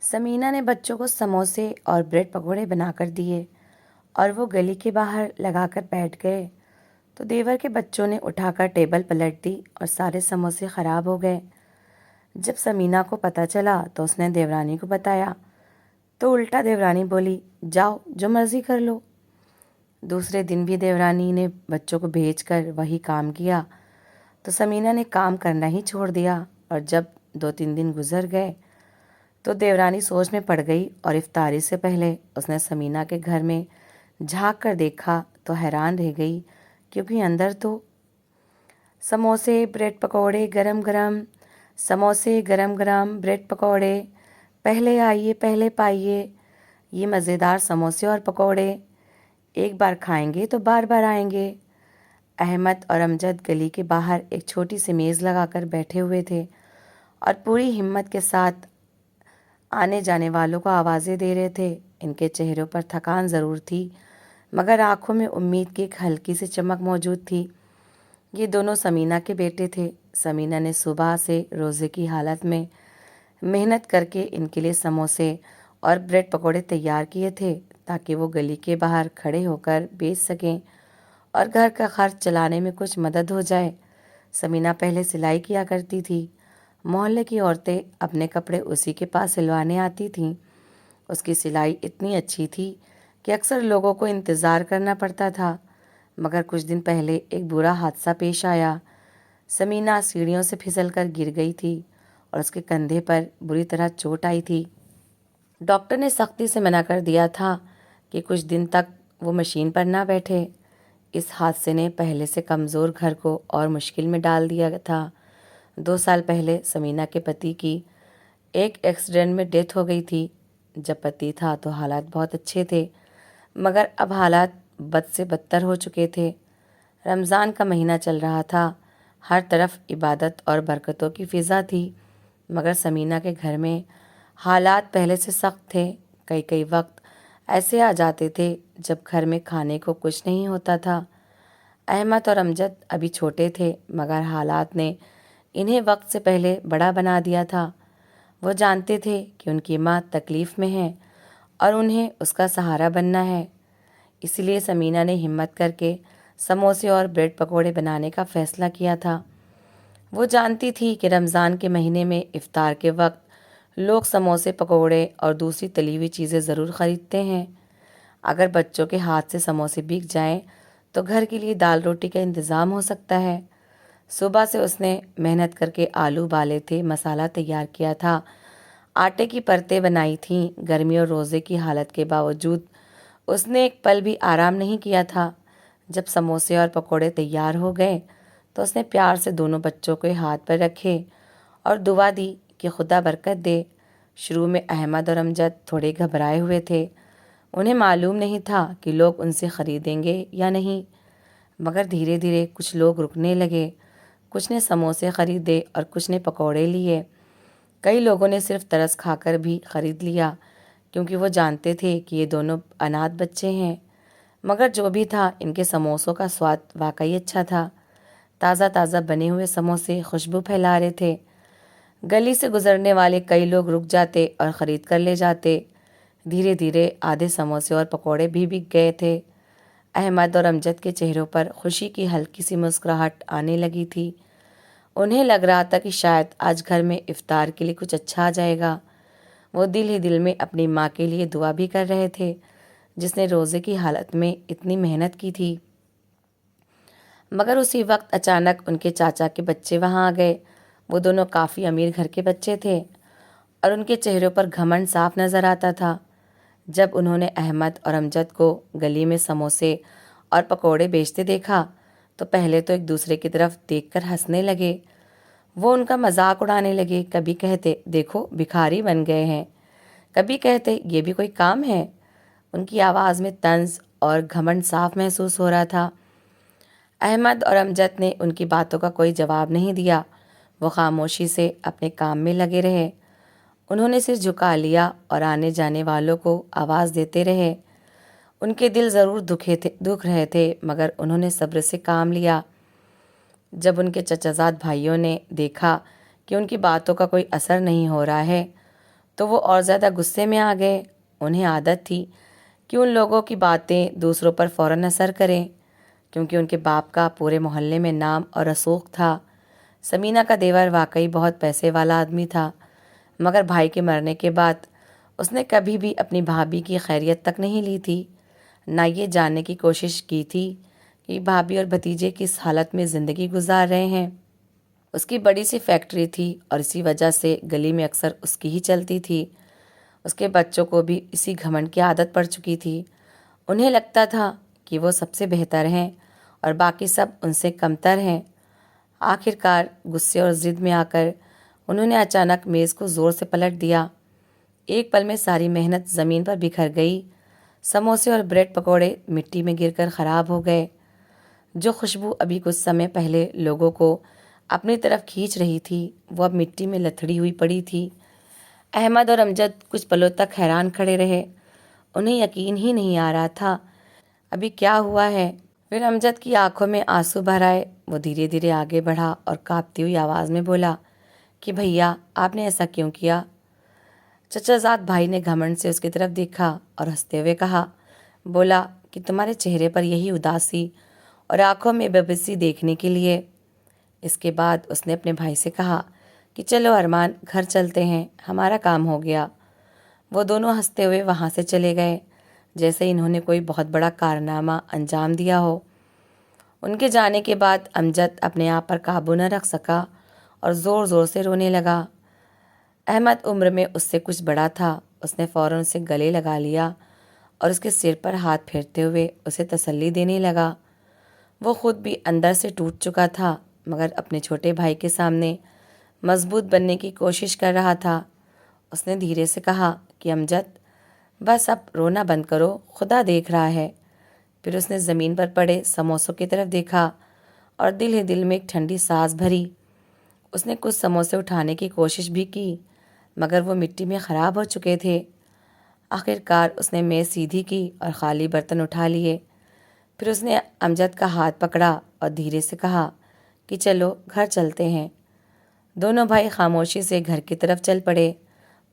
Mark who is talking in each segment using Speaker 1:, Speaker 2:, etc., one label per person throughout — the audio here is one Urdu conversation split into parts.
Speaker 1: سمینہ نے بچوں کو سموسے اور بریڈ پکوڑے بنا کر دیے اور وہ گلی کے باہر لگا کر بیٹھ گئے تو دیور کے بچوں نے اٹھا کر ٹیبل پلٹ دی اور سارے سموسے خراب ہو گئے۔ جب سمینہ کو پتہ چلا تو اس نے دیورانی کو بتایا تو الٹا دیورانی بولی، جاؤ جو مرضی کر لو۔ دوسرے دن بھی دیورانی نے بچوں کو بھیج کر وہی کام کیا تو سمینہ نے کام کرنا ہی چھوڑ دیا، اور جب 2-3 دن گزر گئے تو دیورانی سوچ میں پڑ گئی اور افطاری سے پہلے اس نے سمینہ کے گھر میں جھانک کر دیکھا تو حیران رہ گئی، کیونکہ اندر تو سموسے بریڈ پکوڑے گرم گرم، سموسے گرم گرم بریڈ پکوڑے، پہلے آئیے پہلے پائیے، یہ مزیدار سموسے اور پکوڑے ایک بار کھائیں گے تو بار بار آئیں گے۔ احمد اور امجد گلی کے باہر ایک چھوٹی سی میز لگا کر بیٹھے ہوئے تھے اور پوری ہمت کے ساتھ آنے جانے والوں کو آوازیں دے رہے تھے۔ ان کے چہروں پر تھکان ضرور تھی، مگر آنکھوں میں امید کی ایک ہلکی سی چمک موجود تھی۔ یہ دونوں سمینہ کے بیٹے تھے۔ سمینہ نے صبح سے روزے کی حالت میں محنت کر کے ان کے لیے سموسے اور بریڈ پکوڑے تیار کیے تھے تاکہ وہ گلی کے باہر کھڑے ہو کر بیچ سکیں اور گھر کا خرچ چلانے میں کچھ مدد ہو جائے۔ سمینہ پہلے سلائی کیا کرتی تھی۔ محلے کی عورتیں اپنے کپڑے اسی کے پاس سلوانے آتی تھیں۔ اس کی سلائی اتنی اچھی تھی کہ اکثر لوگوں کو انتظار کرنا پڑتا تھا، مگر کچھ دن پہلے ایک برا حادثہ پیش آیا۔ سمینہ سیڑھیوں سے پھسل کر گر گئی تھی اور اس کے کندھے پر بری طرح چوٹ آئی تھی۔ ڈاکٹر نے سختی سے منع کر دیا تھا کہ کچھ دن تک وہ مشین پر نہ بیٹھے۔ اس حادثے نے پہلے سے کمزور گھر کو اور مشکل میں ڈال دیا تھا۔ 2 سال پہلے سمینہ کے پتی کی ایک ایکسیڈنٹ میں ڈیتھ ہو گئی تھی۔ جب پتی تھا تو حالات بہت اچھے تھے، مگر اب حالات بد سے بدتر ہو چکے تھے۔ رمضان کا مہینہ چل رہا تھا، ہر طرف عبادت اور برکتوں کی فضا تھی، مگر سمینہ کے گھر میں حالات پہلے سے سخت تھے۔ کئی وقت ایسے آ جاتے تھے جب گھر میں کھانے کو کچھ نہیں ہوتا تھا۔ احمد اور امجد ابھی چھوٹے تھے، مگر حالات نے انہیں وقت سے پہلے بڑا بنا دیا تھا۔ وہ جانتے تھے کہ ان کی ماں تکلیف میں ہے اور انہیں اس کا سہارا بننا ہے، اس لیے سمینہ نے ہمت کر کے سموسے اور بریڈ پکوڑے بنانے کا فیصلہ کیا تھا۔ وہ جانتی تھی کہ رمضان کے مہینے میں افطار کے وقت لوگ سموسے پکوڑے اور دوسری تلی ہوئی چیزیں ضرور خریدتے ہیں۔ اگر بچوں کے ہاتھ سے سموسے بک جائیں تو گھر کے لیے دال روٹی کا انتظام ہو سکتا ہے۔ صبح سے اس نے محنت کر کے آلو ابالے تھے، مسالہ تیار کیا تھا، آٹے کی پرتیں بنائی تھیں۔ گرمی اور روزے کی حالت کے باوجود اس نے ایک پل بھی آرام نہیں کیا تھا۔ جب سموسے اور پکوڑے تیار ہو گئے تو اس نے پیار سے دونوں بچوں کے ہاتھ پر رکھے اور دعا دی کہ خدا برکت دے۔ شروع میں احمد اور امجد تھوڑے گھبرائے ہوئے تھے۔ انہیں معلوم نہیں تھا کہ لوگ ان سے خریدیں گے یا نہیں، مگر دھیرے دھیرے کچھ لوگ رکنے لگے۔ کچھ نے سموسے خریدے اور کچھ نے پکوڑے لیے۔ کئی لوگوں نے صرف ترس کھا کر بھی خرید لیا، کیونکہ وہ جانتے تھے کہ یہ دونوں اناتھ بچے ہیں۔ مگر جو بھی تھا، ان کے سموسوں کا سواد واقعی اچھا تھا۔ تازہ تازہ بنے ہوئے سموسے خوشبو پھیلا رہے تھے۔ گلی سے گزرنے والے کئی لوگ رک جاتے اور خرید کر لے جاتے۔ دھیرے دھیرے آدھے سموسے اور پکوڑے بھی بک گئے تھے۔ احمد اور امجد کے چہروں پر خوشی کی ہلکی سی مسکراہٹ آنے لگی تھی۔ انہیں لگ رہا تھا کہ شاید آج گھر میں افطار کے لیے کچھ اچھا آ جائے گا۔ وہ دل ہی دل میں اپنی ماں کے لیے دعا بھی کر رہے تھے، جس نے روزے کی حالت میں اتنی محنت کی تھی۔ مگر اسی وقت اچانک ان کے چاچا کے بچے وہاں آ گئے۔ وہ دونوں کافی امیر گھر کے بچے تھے اور ان کے چہروں پر گھمنڈ صاف نظر آتا تھا۔ جب انہوں نے احمد اور امجد کو گلی میں سموسے اور پکوڑے بیچتے دیکھا تو پہلے تو ایک دوسرے کی طرف دیکھ کر ہنسنے لگے۔ وہ ان کا مذاق اڑانے لگے، کبھی کہتے دیکھو بھکاری بن گئے ہیں، کبھی کہتے یہ بھی کوئی کام ہے۔ ان کی آواز میں طنز اور گھمنڈ صاف محسوس ہو رہا تھا۔ احمد اور امجد نے ان کی باتوں کا کوئی جواب نہیں دیا۔ وہ خاموشی سے اپنے کام میں لگے رہے۔ انہوں نے سر جھکا لیا اور آنے جانے والوں کو آواز دیتے رہے۔ ان کے دل ضرور دکھ رہے تھے، مگر انہوں نے صبر سے کام لیا۔ جب ان کے چچا زاد بھائیوں نے دیکھا کہ ان کی باتوں کا کوئی اثر نہیں ہو رہا ہے تو وہ اور زیادہ غصے میں آ گئے۔ انہیں عادت تھی کہ ان لوگوں کی باتیں دوسروں پر فوراً اثر کریں، کیونکہ ان کے باپ کا پورے محلے میں نام اور رسوخ تھا۔ سمینہ کا دیور واقعی بہت پیسے والا آدمی تھا، مگر بھائی کے مرنے کے بعد اس نے کبھی بھی اپنی بھابھی کی خیریت تک نہیں لی تھی، نہ یہ جاننے کی کوشش کی تھی کہ بھابھی اور بھتیجے کس حالت میں زندگی گزار رہے ہیں۔ اس کی بڑی سی فیکٹری تھی اور اسی وجہ سے گلی میں اکثر اس کی ہی چلتی تھی۔ اس کے بچوں کو بھی اسی گھمنڈ کی عادت پڑ چکی تھی۔ انہیں لگتا تھا کہ وہ سب سے بہتر ہیں اور باقی سب ان سے کمتر ہیں۔ آخر کار غصے اور ضد میں آ کر انہوں نے اچانک میز کو زور سے پلٹ دیا۔ ایک پل میں ساری محنت زمین پر بکھر گئی۔ سموسے اور بریڈ پکوڑے مٹی میں گر کر خراب ہو گئے۔ جو خوشبو ابھی کچھ سمے پہلے لوگوں کو اپنی طرف کھینچ رہی تھی، وہ اب مٹی میں لتھڑی ہوئی پڑی تھی۔ احمد اور امجد کچھ پلوں تک حیران کھڑے رہے۔ انہیں یقین ہی نہیں آ رہا تھا ابھی کیا ہوا ہے۔ پھر امجد کی آنکھوں میں آنسو بھر آئے۔ وہ دھیرے دھیرے آگے بڑھا اور کانپتی ہوئی آواز میں بولا کہ بھیا، آپ نے ایسا کیوں کیا؟ چچا زاد بھائی نے گھمنڈ سے اس کی طرف دیکھا اور ہنستے ہوئے کہا، بولا کہ تمہارے چہرے پر یہی اداسی اور آنکھوں میں بے بسی دیکھنے کے لیے۔ اس کے بعد اس نے اپنے بھائی سے کہا کہ چلو ارمان، گھر چلتے ہیں، ہمارا کام ہو گیا۔ وہ دونوں ہنستے ہوئے وہاں سے چلے گئے، جیسے انہوں نے کوئی بہت بڑا کارنامہ انجام دیا ہو۔ ان کے جانے کے بعد امجد اپنے آپ پر قابو نہ رکھ سکا اور زور زور سے رونے لگا۔ احمد عمر میں اس سے کچھ بڑا تھا۔ اس نے فوراً اسے گلے لگا لیا اور اس کے سر پر ہاتھ پھیرتے ہوئے اسے تسلی دینے لگا۔ وہ خود بھی اندر سے ٹوٹ چکا تھا، مگر اپنے چھوٹے بھائی کے سامنے مضبوط بننے کی کوشش کر رہا تھا۔ اس نے دھیرے سے کہا کہ امجد، بس اب رونا بند کرو، خدا دیکھ رہا ہے۔ پھر اس نے زمین پر پڑے سموسوں کی طرف دیکھا اور دل ہی دل میں ایک ٹھنڈی سانس بھری۔ اس نے کچھ سموسے اٹھانے کی کوشش بھی کی، مگر وہ مٹی میں خراب ہو چکے تھے۔ آخر کار اس نے میز سیدھی کی اور خالی برتن اٹھا لیے۔ پھر اس نے امجد کا ہاتھ پکڑا اور دھیرے سے کہا کہ چلو گھر چلتے ہیں۔ دونوں بھائی خاموشی سے گھر کی طرف چل پڑے۔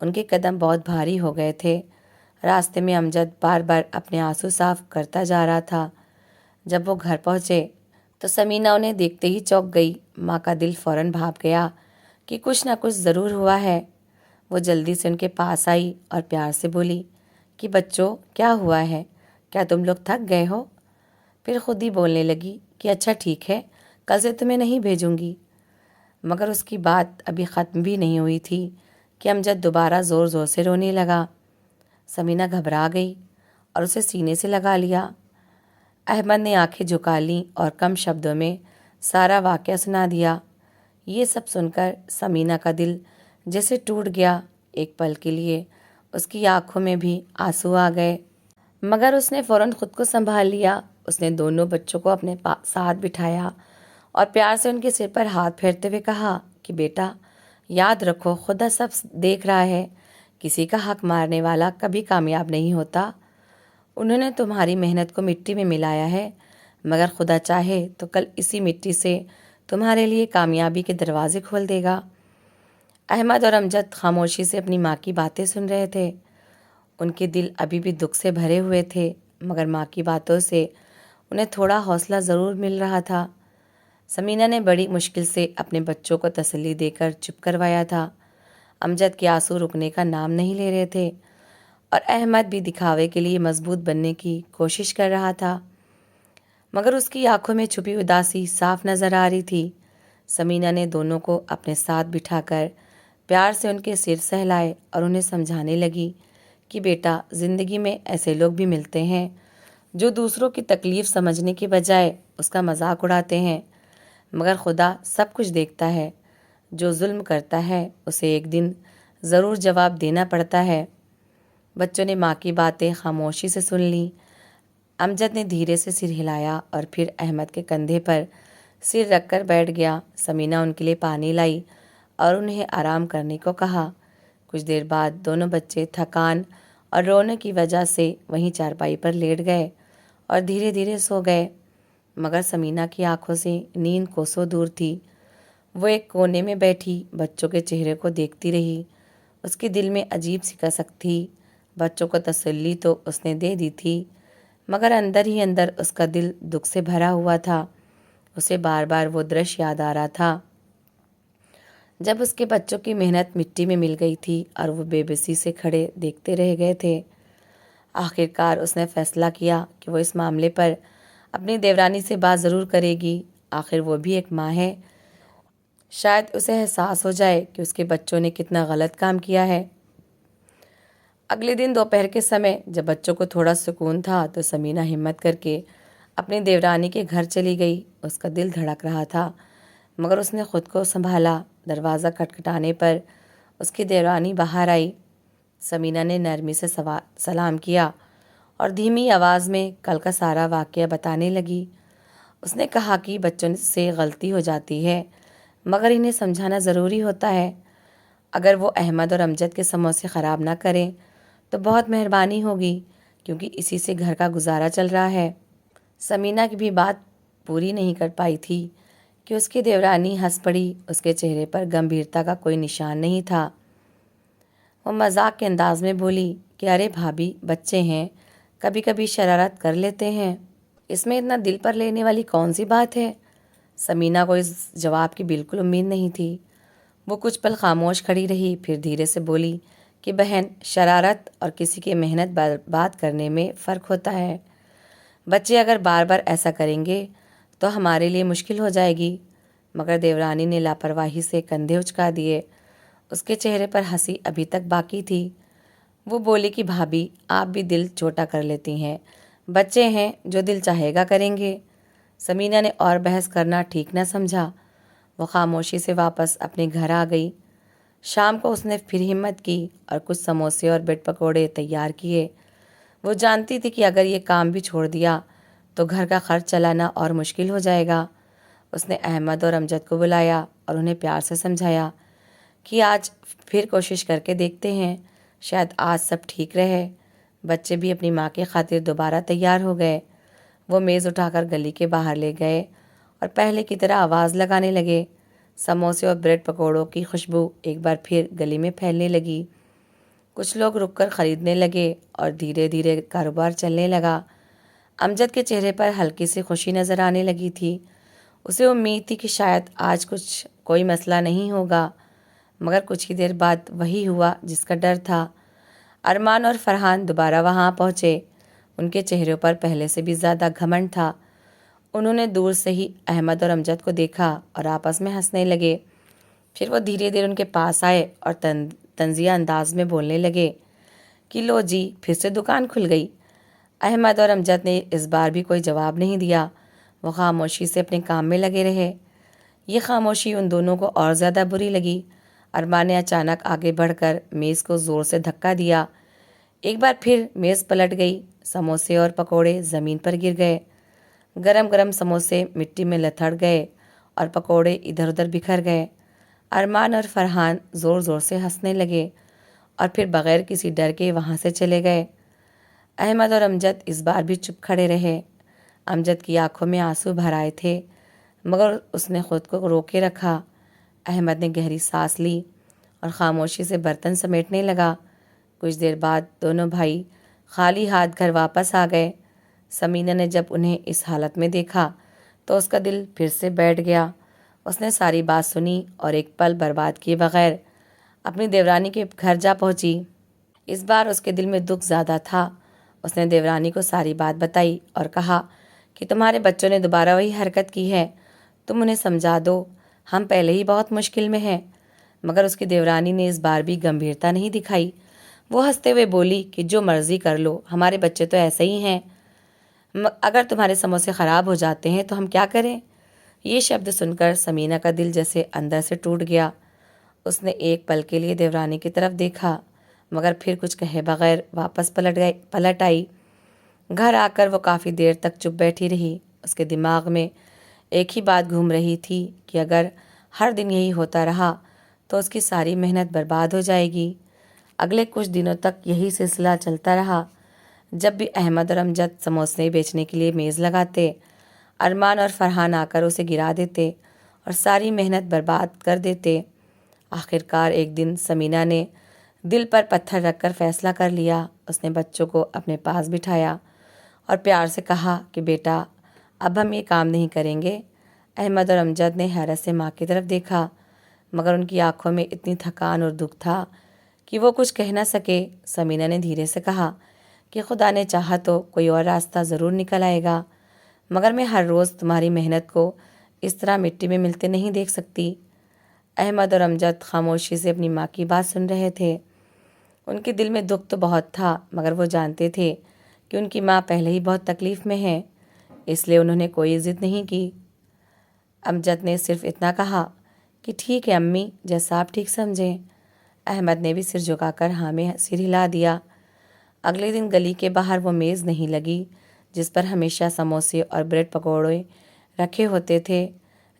Speaker 1: ان کے قدم بہت بھاری ہو گئے تھے۔ راستے میں امجد بار بار اپنے آنسو صاف کرتا جا رہا تھا۔ جب وہ گھر پہنچے تو سمینہ انہیں دیکھتے ہی چونک گئی۔ ماں کا دل فوراً بھاپ گیا کہ کچھ نہ کچھ ضرور ہوا ہے۔ وہ جلدی سے ان کے پاس آئی اور پیار سے بولی کہ بچوں، کیا ہوا ہے؟ کیا تم لوگ تھک گئے ہو؟ پھر خود ہی بولنے لگی کہ اچھا ٹھیک ہے، کل سے تمہیں نہیں بھیجوں گی۔ مگر اس کی بات ابھی ختم بھی نہیں ہوئی تھی کہ امجد دوبارہ زور زور سے رونے لگا۔ سمینہ گھبرا گئی اور اسے سینے سے لگا لیا۔ احمد نے آنکھیں جھکا لیں اور کم شبدوں میں سارا واقعہ سنا دیا۔ یہ سب سن کر سمینہ کا دل جیسے ٹوٹ گیا۔ ایک پل کے لیے اس کی آنکھوں میں بھی آنسو آ گئے، مگر اس نے فوراً خود کو سنبھال لیا۔ اس نے دونوں بچوں کو اپنے ساتھ بٹھایا اور پیار سے ان کے سر پر ہاتھ پھیرتے ہوئے کہا کہ بیٹا، یاد رکھو، خدا سب دیکھ رہا ہے، کسی کا حق مارنے والا کبھی کامیاب نہیں ہوتا۔ انہوں نے تمہاری محنت کو مٹی میں ملایا ہے، مگر خدا چاہے تو کل اسی مٹی سے تمہارے لیے کامیابی کے دروازے کھول دے گا۔ احمد اور امجد خاموشی سے اپنی ماں کی باتیں سن رہے تھے۔ ان کے دل ابھی بھی دکھ سے بھرے ہوئے تھے، مگر ماں کی باتوں سے انہیں تھوڑا حوصلہ ضرور مل رہا تھا۔ سمینہ نے بڑی مشکل سے اپنے بچوں کو تسلی دے کر چپ کروایا تھا۔ امجد کے آنسو رکنے کا نام نہیں لے رہے تھے اور احمد بھی دکھاوے کے لیے مضبوط بننے کی کوشش کر رہا تھا، مگر اس کی آنکھوں میں چھپی اداسی صاف نظر آ رہی تھی۔ سمینہ نے دونوں کو اپنے ساتھ بٹھا کر پیار سے ان کے سر سہلائے اور انہیں سمجھانے لگی کہ بیٹا، زندگی میں ایسے لوگ بھی ملتے ہیں جو دوسروں کی تکلیف سمجھنے کی بجائے اس کا مذاق اڑاتے ہیں، مگر خدا سب کچھ دیکھتا ہے۔ جو ظلم کرتا ہے اسے ایک دن ضرور جواب دینا پڑتا ہے۔ بچوں نے ماں کی باتیں خاموشی سے سن لیں۔ امجد نے دھیرے سے سر ہلایا اور پھر احمد کے کندھے پر سر رکھ کر بیٹھ گیا۔ سمینہ ان کے لیے پانی لائی اور انہیں آرام کرنے کو کہا۔ کچھ دیر بعد دونوں بچے تھکان اور رونے کی وجہ سے وہیں چارپائی پر لیٹ گئے اور دھیرے دھیرے سو گئے، مگر سمینہ کی آنکھوں سے نیند کوسوں دور تھی۔ وہ ایک کونے میں بیٹھی بچوں کے چہرے کو دیکھتی رہی۔ اس کے دل میں عجیب سی کسک تھی۔ بچوں کو تسلی تو اس نے دے دی تھی، مگر اندر ہی اندر اس کا دل دکھ سے بھرا ہوا تھا۔ اسے بار بار وہ درش یاد آ رہا تھا جب اس کے بچوں کی محنت مٹی میں مل گئی تھی اور وہ بے بسی سے کھڑے دیکھتے رہ گئے تھے۔ آخر کار اس نے فیصلہ کیا کہ وہ اس معاملے پر اپنی دیورانی سے بات ضرور کرے گی۔ آخر وہ بھی ایک ماں ہے، شاید اسے احساس ہو جائے کہ اس کے بچوں نے کتنا غلط کام کیا ہے۔ اگلے دن دوپہر کے سمے جب بچوں کو تھوڑا سکون تھا تو سمینہ ہمت کر کے اپنی دیورانی کے گھر چلی گئی۔ اس کا دل دھڑک رہا تھا، مگر اس نے خود کو سنبھالا۔ دروازہ کھٹکھٹانے پر اس کی دیورانی باہر آئی۔ سمینہ نے نرمی سے سلام کیا اور دھیمی آواز میں کل کا سارا واقعہ بتانے لگی۔ اس نے کہا کہ بچوں سے غلطی ہو جاتی ہے، مگر انہیں سمجھانا ضروری ہوتا ہے۔ اگر وہ احمد اور امجد کے سموسے خراب نہ کریں تو بہت مہربانی ہوگی، کیونکہ اسی سے گھر کا گزارا چل رہا ہے۔ سمینہ کی بھی بات پوری نہیں کر پائی تھی کہ اس کی دیورانی ہنس پڑی۔ اس کے چہرے پر گمبھیرتا کا کوئی نشان نہیں تھا۔ وہ مذاق کے انداز میں بولی کہ ارے بھابھی، بچے ہیں، کبھی کبھی شرارت کر لیتے ہیں، اس میں اتنا دل پر لینے والی کون سی بات ہے؟ سمینہ کو اس جواب کی بالکل امید نہیں تھی۔ وہ کچھ پل خاموش کھڑی رہی، پھر دھیرے سے بولی کہ بہن، شرارت اور کسی کی محنت برباد کرنے میں فرق ہوتا ہے۔ بچے اگر بار بار ایسا کریں گے تو ہمارے لیے مشکل ہو جائے گی۔ مگر دیورانی نے لاپرواہی سے کندھے اچکا دیے۔ اس کے چہرے پر ہنسی ابھی تک باقی تھی۔ وہ بولی کہ بھابھی، آپ بھی دل چھوٹا کر لیتی ہیں، بچے ہیں، جو دل چاہے گا کریں گے۔ سمینہ نے اور بحث کرنا ٹھیک نہ سمجھا۔ وہ خاموشی سے واپس اپنے گھر آ گئی۔ شام کو اس نے پھر ہمت کی اور کچھ سموسے اور بریڈ پکوڑے تیار کیے۔ وہ جانتی تھی کہ اگر یہ کام بھی چھوڑ دیا تو گھر کا خرچ چلانا اور مشکل ہو جائے گا۔ اس نے احمد اور امجد کو بلایا اور انہیں پیار سے سمجھایا کہ آج پھر کوشش کر کے دیکھتے ہیں، شاید آج سب ٹھیک رہے۔ بچے بھی اپنی ماں کی خاطر دوبارہ تیار ہو گئے۔ وہ میز اٹھا کر گلی کے باہر لے گئے اور پہلے کی طرح آواز لگانے لگے۔ سموسے اور بریڈ پکوڑوں کی خوشبو ایک بار پھر گلی میں پھیلنے لگی۔ کچھ لوگ رک کر خریدنے لگے اور دھیرے دھیرے کاروبار چلنے لگا۔ امجد کے چہرے پر ہلکی سی خوشی نظر آنے لگی تھی۔ اسے امید تھی کہ شاید آج کوئی مسئلہ نہیں ہوگا، مگر کچھ ہی دیر بعد وہی ہوا جس کا ڈر تھا۔ ارمان اور فرحان دوبارہ وہاں پہنچے۔ ان کے چہروں پر پہلے سے بھی زیادہ گھمنڈ تھا۔ انہوں نے دور سے ہی احمد اور امجد کو دیکھا اور آپس میں ہنسنے لگے۔ پھر وہ دھیرے دھیرے ان کے پاس آئے اور طنزیہ انداز میں بولنے لگے کہ لو جی، پھر سے دکان کھل گئی۔ احمد اور امجد نے اس بار بھی کوئی جواب نہیں دیا۔ وہ خاموشی سے اپنے کام میں لگے رہے۔ یہ خاموشی ان دونوں کو اور زیادہ بری لگی۔ ارمان نے اچانک آگے بڑھ کر میز کو زور سے دھکا دیا۔ ایک بار پھر میز پلٹ گئی۔ سموسے اور پکوڑے زمین پر گر گئے۔ گرم گرم سموسے مٹی میں لتھڑ گئے اور پکوڑے ادھر ادھر بکھر گئے۔ ارمان اور فرحان زور زور سے ہنسنے لگے اور پھر بغیر کسی ڈر کے وہاں سے چلے گئے۔ احمد اور امجد اس بار بھی چپ کھڑے رہے۔ امجد کی آنکھوں میں آنسو بھر آئے تھے، مگر اس نے خود کو روکے رکھا۔ احمد نے گہری سانس لی اور خاموشی سے برتن سمیٹنے لگا۔ کچھ دیر بعد دونوں بھائی خالی ہاتھ گھر واپس آ گئے۔ سمینہ نے جب انہیں اس حالت میں دیکھا تو اس کا دل پھر سے بیٹھ گیا۔ اس نے ساری بات سنی اور ایک پل برباد کیے بغیر اپنی دیورانی کے گھر جا پہنچی۔ اس بار اس کے دل میں دکھ زیادہ تھا۔ اس نے دیورانی کو ساری بات بتائی اور کہا کہ تمہارے بچوں نے دوبارہ وہی حرکت کی ہے، تم انہیں سمجھا دو، ہم پہلے ہی بہت مشکل میں ہیں۔ مگر اس کی دیورانی نے اس بار بھی گمبھیرتا نہیں دکھائی۔ وہ ہنستے ہوئے بولی کہ جو مرضی کر لو، ہمارے بچے تو ایسے ہی ہیں، اگر تمہارے سموسے خراب ہو جاتے ہیں تو ہم کیا کریں؟ یہ شبد سن کر سمینہ کا دل جیسے اندر سے ٹوٹ گیا۔ اس نے ایک پل کے لیے دیورانی کی طرف دیکھا، مگر پھر کچھ کہے بغیر واپس پلٹ آئی۔ گھر آ کر وہ کافی دیر تک چپ بیٹھی رہی۔ اس کے دماغ میں ایک ہی بات گھوم رہی تھی کہ اگر ہر دن یہی ہوتا رہا تو اس کی ساری محنت برباد ہو جائے گی۔ اگلے کچھ دنوں تک یہی سلسلہ چلتا رہا۔ جب بھی احمد اور امجد سموسے بیچنے کے لیے میز لگاتے، ارمان اور فرحان آ کر اسے گرا دیتے اور ساری محنت برباد کر دیتے۔ آخر کار ایک دن سمینہ نے دل پر پتھر رکھ کر فیصلہ کر لیا۔ اس نے بچوں کو اپنے پاس بٹھایا اور پیار سے کہا کہ بیٹا اب ہم یہ کام نہیں کریں گے۔ احمد اور امجد نے حیرت سے ماں کی طرف دیکھا، مگر ان کی آنکھوں میں اتنی تھکان اور دکھ تھا کہ وہ کچھ کہہ نہ سکے۔ سمینہ نے دھیرے سے کہا کہ خدا نے چاہا تو کوئی اور راستہ ضرور نکل آئے گا، مگر میں ہر روز تمہاری محنت کو اس طرح مٹی میں ملتے نہیں دیکھ سکتی۔ احمد اور امجد خاموشی سے اپنی ماں کی بات سن رہے تھے۔ ان کے دل میں دکھ تو بہت تھا، مگر وہ جانتے تھے کہ ان کی ماں پہلے ہی بہت تکلیف میں ہے، اس لیے انہوں نے کوئی ضد نہیں کی۔ امجد نے صرف اتنا کہا کہ ٹھیک ہے امی، جیسا آپ ٹھیک سمجھیں۔ احمد نے بھی سر جھکا کر ہاں میں سر ہلا دیا۔ اگلے دن گلی کے باہر وہ میز نہیں لگی جس پر ہمیشہ سموسے اور بریڈ پکوڑے رکھے ہوتے تھے،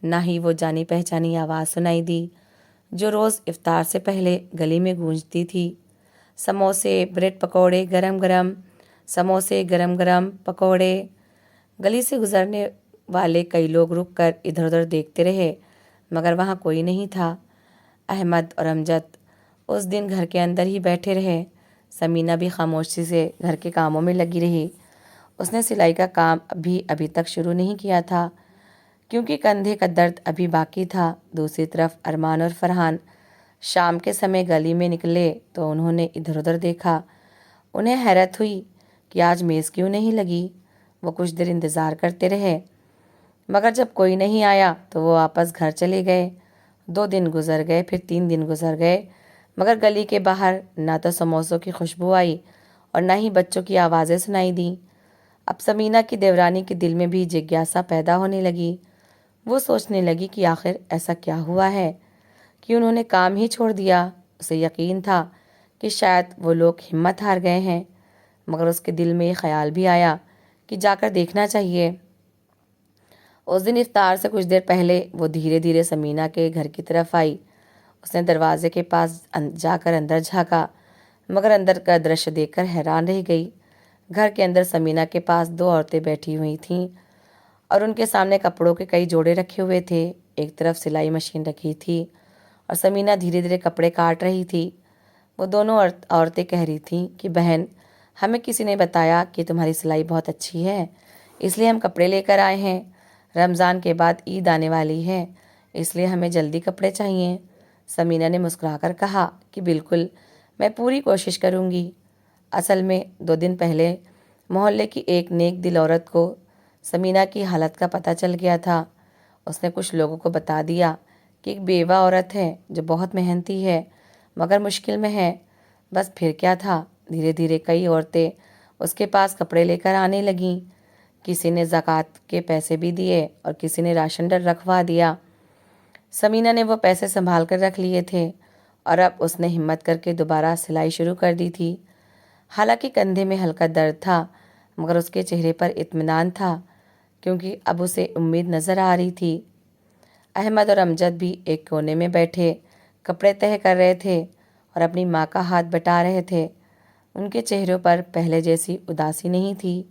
Speaker 1: نہ ہی وہ جانی پہچانی آواز سنائی دی جو روز افطار سے پہلے گلی میں گونجتی تھی، سموسے بریڈ پکوڑے گرم گرم، سموسے گرم گرم پکوڑے۔ گلی سے گزرنے والے کئی لوگ رک کر ادھر ادھر دیکھتے رہے، مگر وہاں کوئی نہیں تھا۔ احمد اور امجد اس دن گھر کے اندر ہی بیٹھے رہے۔ سمینہ بھی خاموشی سے گھر کے کاموں میں لگی رہی۔ اس نے سلائی کا کام ابھی تک شروع نہیں کیا تھا کیونکہ کندھے کا درد ابھی باقی تھا۔ دوسری طرف ارمان اور فرحان شام کے سمے گلی میں نکلے تو انہوں نے ادھر ادھر دیکھا۔ انہیں حیرت ہوئی کہ آج میز کیوں نہیں لگی۔ وہ کچھ دیر انتظار کرتے رہے، مگر جب کوئی نہیں آیا تو وہ واپس گھر چلے گئے۔ 2 دن گزر گئے، پھر 3 دن گزر گئے، مگر گلی کے باہر نہ تو سموسوں کی خوشبو آئی اور نہ ہی بچوں کی آوازیں سنائی دیں۔ اب سمینہ کی دیورانی کے دل میں بھی جگیاسا پیدا ہونے لگی۔ وہ سوچنے لگی کہ آخر ایسا کیا ہوا ہے کہ انہوں نے کام ہی چھوڑ دیا۔ اسے یقین تھا کہ شاید وہ لوگ ہمت ہار گئے ہیں، مگر اس کے دل میں یہ خیال بھی آیا کہ جا کر دیکھنا چاہیے۔ اس دن افطار سے کچھ دیر پہلے وہ دھیرے دھیرے سمینہ کے گھر کی طرف آئی۔ اس نے دروازے کے پاس جا کر اندر جھانکا، مگر اندر کا درشیہ دیکھ کر حیران رہ گئی۔ گھر کے اندر سمینہ کے پاس 2 عورتیں بیٹھی ہوئی تھیں اور ان کے سامنے کپڑوں کے کئی جوڑے رکھے ہوئے تھے۔ ایک طرف سلائی مشین رکھی تھی اور سمینہ دھیرے دھیرے کپڑے کاٹ رہی تھی۔ وہ دونوں عورتیں کہہ رہی تھیں کہ بہن، ہمیں کسی نے بتایا کہ تمہاری سلائی بہت اچھی ہے، اس لیے ہم کپڑے لے کر آئے ہیں۔ رمضان کے بعد عید آنے والی ہے، اس لیے ہمیں جلدی کپڑے چاہیے۔ سمینہ نے مسکرا کر کہا کہ بالکل، میں پوری کوشش کروں گی۔ اصل میں 2 دن پہلے محلے کی ایک نیک دل عورت کو سمینہ کی حالت کا پتہ چل گیا تھا۔ اس نے کچھ لوگوں کو بتا دیا کہ ایک بیوہ عورت ہے جو بہت محنتی ہے مگر مشکل میں ہے۔ بس پھر کیا تھا، دھیرے دھیرے کئی عورتیں اس کے پاس کپڑے لے کر آنے لگیں۔ کسی نے زکوٰۃ کے پیسے بھی دیے اور کسی نے راشن رکھوا دیا۔ سمینہ نے وہ پیسے سنبھال کر رکھ لیے تھے اور اب اس نے ہمت کر کے دوبارہ سلائی شروع کر دی تھی۔ حالانکہ کندھے میں ہلکا درد تھا، مگر اس کے چہرے پر اطمینان تھا کیونکہ اب اسے امید نظر آ رہی تھی۔ احمد اور امجد بھی ایک کونے میں بیٹھے کپڑے تہہ کر رہے تھے اور اپنی ماں کا ہاتھ بٹا رہے تھے۔ ان کے چہروں پر پہلے جیسی اداسی نہیں تھی۔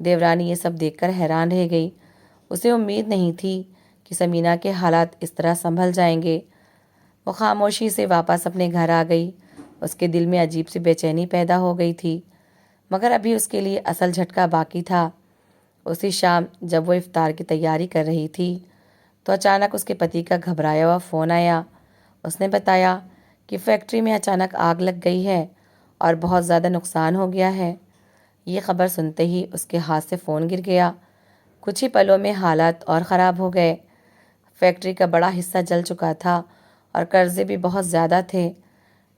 Speaker 1: دیورانی یہ سب دیکھ کر حیران رہ گئی۔ اسے امید نہیں تھی کہ سمینہ کے حالات اس طرح سنبھل جائیں گے۔ وہ خاموشی سے واپس اپنے گھر آ گئی۔ اس کے دل میں عجیب سی بے چینی پیدا ہو گئی تھی، مگر ابھی اس کے لیے اصل جھٹکا باقی تھا۔ اسی شام جب وہ افطار کی تیاری کر رہی تھی تو اچانک اس کے پتی کا گھبرایا ہوا فون آیا۔ اس نے بتایا کہ فیکٹری میں اچانک آگ لگ گئی ہے اور بہت زیادہ نقصان ہو گیا ہے۔ یہ خبر سنتے ہی اس کے ہاتھ سے فون گر گیا۔ کچھ ہی پلوں میں حالات اور خراب ہو گئے۔ فیکٹری کا بڑا حصہ جل چکا تھا اور قرضے بھی بہت زیادہ تھے۔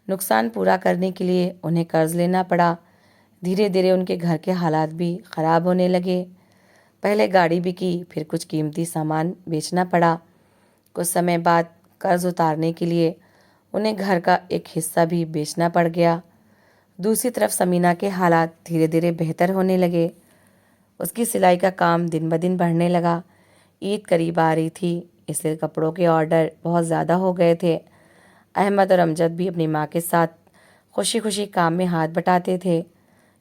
Speaker 1: نقصان پورا کرنے کے لیے انہیں قرض لینا پڑا۔ دھیرے دھیرے ان کے گھر کے حالات بھی خراب ہونے لگے۔ پہلے گاڑی بھی کی، پھر کچھ قیمتی سامان بیچنا پڑا۔ کچھ سمے بعد قرض اتارنے کے لیے انہیں گھر کا ایک حصہ بھی بیچنا پڑ گیا۔ دوسری طرف سمینہ کے حالات دھیرے دھیرے بہتر ہونے لگے۔ اس کی سلائی کا کام دن بدن بڑھنے لگا۔ عید قریب آ رہی تھی، اس لیے کپڑوں کے آرڈر بہت زیادہ ہو گئے تھے۔ احمد اور امجد بھی اپنی ماں کے ساتھ خوشی خوشی کام میں ہاتھ بٹاتے تھے۔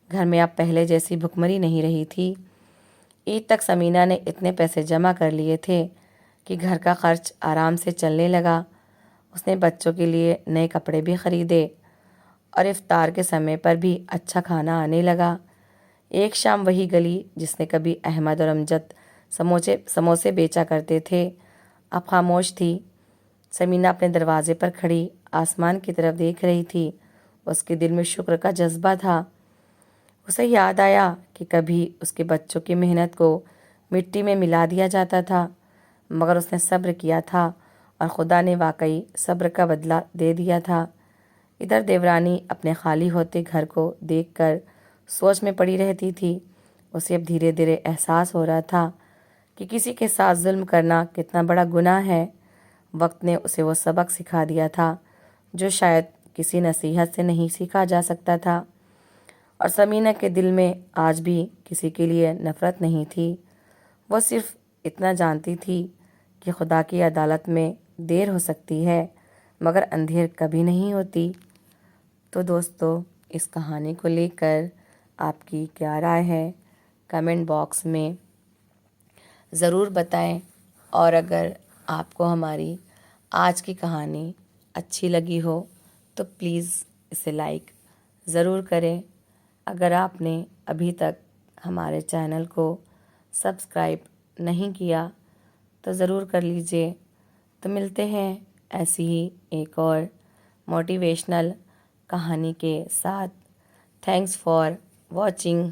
Speaker 1: گھر میں اب پہلے جیسی بھکمری نہیں رہی تھی۔ عید تک سمینہ نے اتنے پیسے جمع کر لیے تھے کہ گھر کا خرچ آرام سے چلنے لگا۔ اس نے بچوں کے لیے نئے کپڑے بھی خریدے اور افطار کے سمے پر بھی اچھا کھانا آنے لگا۔ ایک شام وہی گلی جس نے کبھی احمد اور امجد سموسے بیچا کرتے تھے اب خاموش تھی۔ سمینہ اپنے دروازے پر کھڑی آسمان کی طرف دیکھ رہی تھی۔ اس کے دل میں شکر کا جذبہ تھا۔ اسے یاد آیا کہ کبھی اس کے بچوں کی محنت کو مٹی میں ملا دیا جاتا تھا، مگر اس نے صبر کیا تھا اور خدا نے واقعی صبر کا بدلہ دے دیا تھا۔ ادھر دیورانی اپنے خالی ہوتے گھر کو دیکھ کر سوچ میں پڑی رہتی تھی۔ اسے اب دھیرے دھیرے احساس ہو رہا تھا کہ کسی کے ساتھ ظلم کرنا کتنا بڑا گناہ ہے۔ وقت نے اسے وہ سبق سکھا دیا تھا جو شاید کسی نصیحت سے نہیں سیکھا جا سکتا تھا۔ اور سمینہ کے دل میں آج بھی کسی کے لیے نفرت نہیں تھی۔ وہ صرف اتنا جانتی تھی کہ خدا کی عدالت میں دیر ہو سکتی ہے مگر اندھیر کبھی نہیں ہوتی۔ تو دوستو، اس کہانی کو لے کر آپ کی کیا رائے ہے کمنٹ باکس میں ضرور بتائیں، اور اگر آپ کو ہماری آج کی کہانی اچھی لگی ہو تو پلیز اسے لائک ضرور کریں۔ اگر آپ نے ابھی تک ہمارے چینل کو سبسکرائب نہیں کیا تو ضرور کر لیجئے۔ تو ملتے ہیں ایسی ہی ایک اور موٹیویشنل کہانی کے ساتھ۔ Thanks for watching.